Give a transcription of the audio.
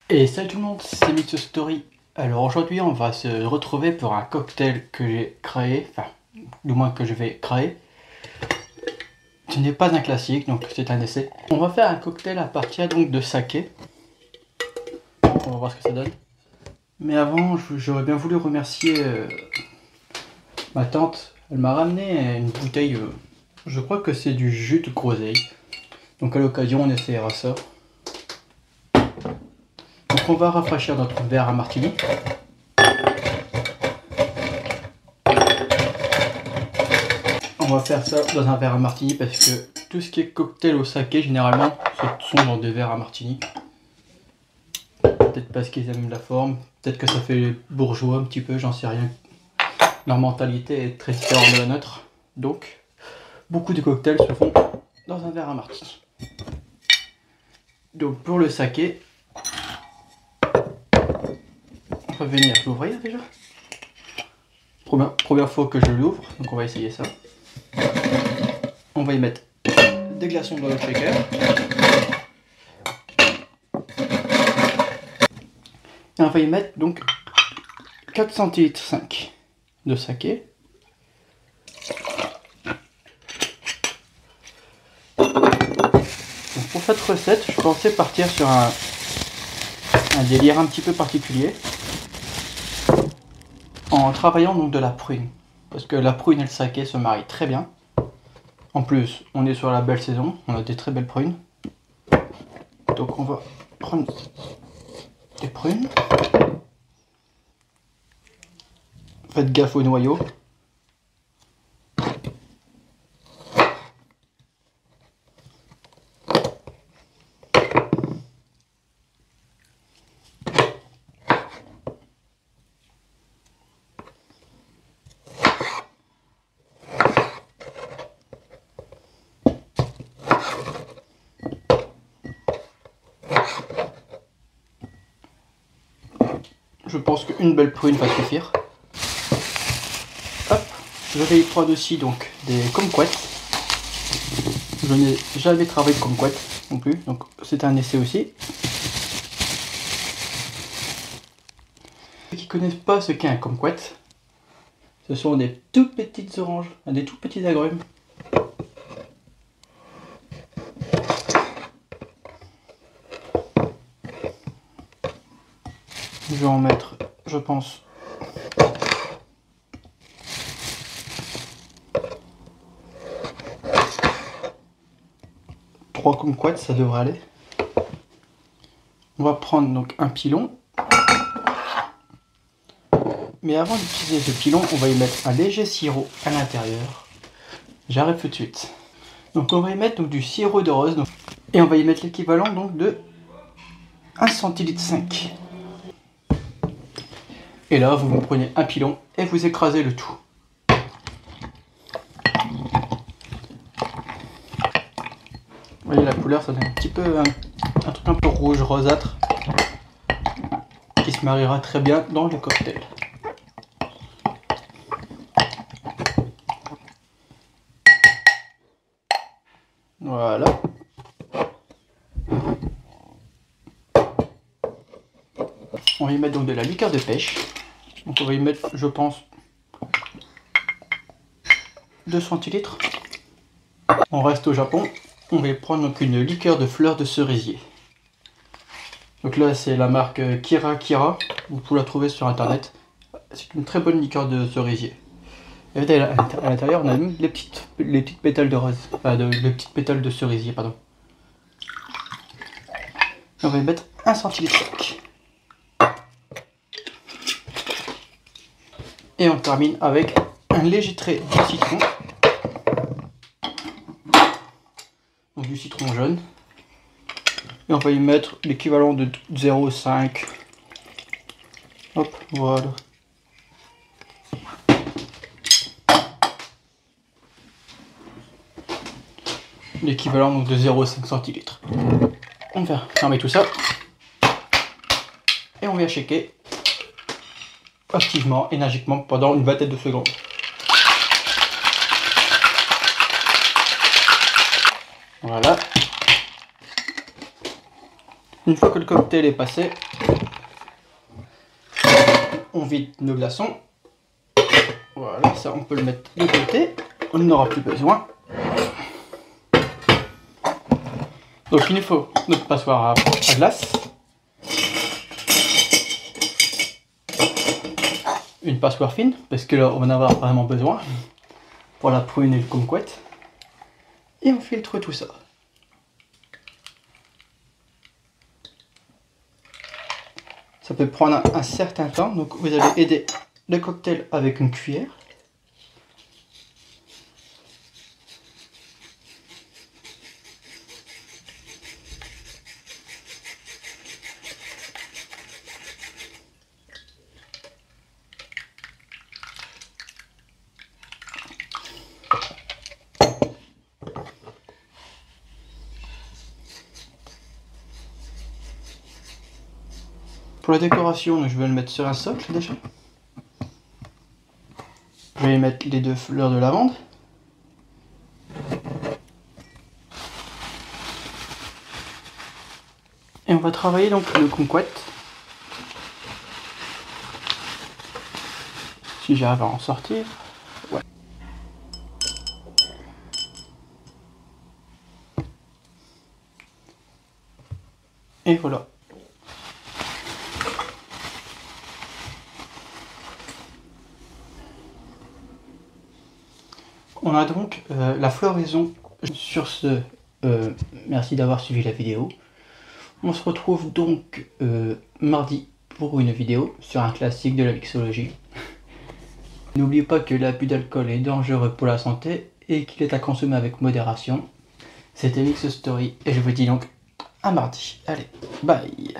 Et salut tout le monde, c'est Mix Story. Alors aujourd'hui on va se retrouver pour un cocktail que j'ai créé, enfin du moins que je vais créer. Ce n'est pas un classique, donc c'est un essai. On va faire un cocktail à partir donc de saké. On va voir ce que ça donne. Mais avant, j'aurais bien voulu remercier ma tante. Elle m'a ramené une bouteille, je crois que c'est du jus de groseille. Donc à l'occasion on essaiera ça. Donc on va rafraîchir notre verre à martini. On va faire ça dans un verre à martini parce que tout ce qui est cocktail au saké généralement ce sont dans des verres à martini. Peut-être parce qu'ils aiment la forme, peut-être que ça fait bourgeois un petit peu, j'en sais rien. Leur mentalité est très différente de la nôtre. Donc beaucoup de cocktails se font dans un verre à martini. Donc pour le saké, on va venir l'ouvrir déjà. Première fois que je l'ouvre, donc on va essayer ça. On va y mettre des glaçons dans le shaker. Et on va y mettre donc 4 centilitres 5 de saké. Donc pour cette recette, je pensais partir sur un délire un petit peu particulier en travaillant donc de la prune. Parce que la prune et le saké se marient très bien. En plus, on est sur la belle saison, on a des très belles prunes. Donc on va prendre des prunes. Faites gaffe au noyau. Je pense qu'une belle prune va suffire. Hop, je vais y prendre aussi donc des kumquats. Je n'ai jamais travaillé de kumquat non plus, donc c'est un essai aussi. Ceux qui ne connaissent pas ce qu'est un kumquat, ce sont des toutes petites oranges, des tout petits agrumes. Je vais en mettre, je pense, 3 kumquats, ça devrait aller. On va prendre donc un pilon. Mais avant d'utiliser ce pilon, on va y mettre un léger sirop à l'intérieur. J'arrête tout de suite. Donc on va y mettre donc du sirop de rose. Et on va y mettre l'équivalent donc de 1 centilitre 5. Et là, vous prenez un pilon et vous écrasez le tout. Vous voyez la couleur, ça donne un petit peu un truc un peu rouge rosâtre qui se mariera très bien dans le cocktail. Voilà. On va y mettre donc de la liqueur de pêche. Donc on va y mettre, je pense, 2 centilitres. On reste au Japon. On va y prendre donc une liqueur de fleurs de cerisier. Donc là c'est la marque Kira Kira. Vous pouvez la trouver sur internet. C'est une très bonne liqueur de cerisier. Et à l'intérieur on a même les petites pétales de rose. Enfin les petites pétales de cerisier, pardon. On va y mettre 1 centilitre 5. Et on termine avec un léger trait de citron. Donc du citron jaune. Et on va y mettre l'équivalent de 0,5. Hop, voilà. L'équivalent donc de 0,5 centilitres. On va fermer tout ça. Et on vient shaker activement, énergiquement pendant une vingtaine de secondes. Voilà. Une fois que le cocktail est passé, on vide nos glaçons. Voilà, ça on peut le mettre de côté, on n'en aura plus besoin. Donc il nous faut notre passoire à glace. Une passoire fine, parce que là on va en avoir vraiment besoin pour la prune et le kumquat. Et on filtre tout ça. Ça peut prendre un certain temps, donc vous allez aider le cocktail avec une cuillère. Pour la décoration, je vais le mettre sur un socle déjà. Je vais y mettre les 2 fleurs de lavande. Et on va travailler donc le kumquat. Si j'arrive à en sortir. Ouais. Et voilà. On a donc la floraison. Sur ce, merci d'avoir suivi la vidéo. On se retrouve donc mardi pour une vidéo sur un classique de la mixologie. N'oubliez pas que l'abus d'alcool est dangereux pour la santé et qu'il est à consommer avec modération. C'était Mix Story et je vous dis donc à mardi. Allez, bye!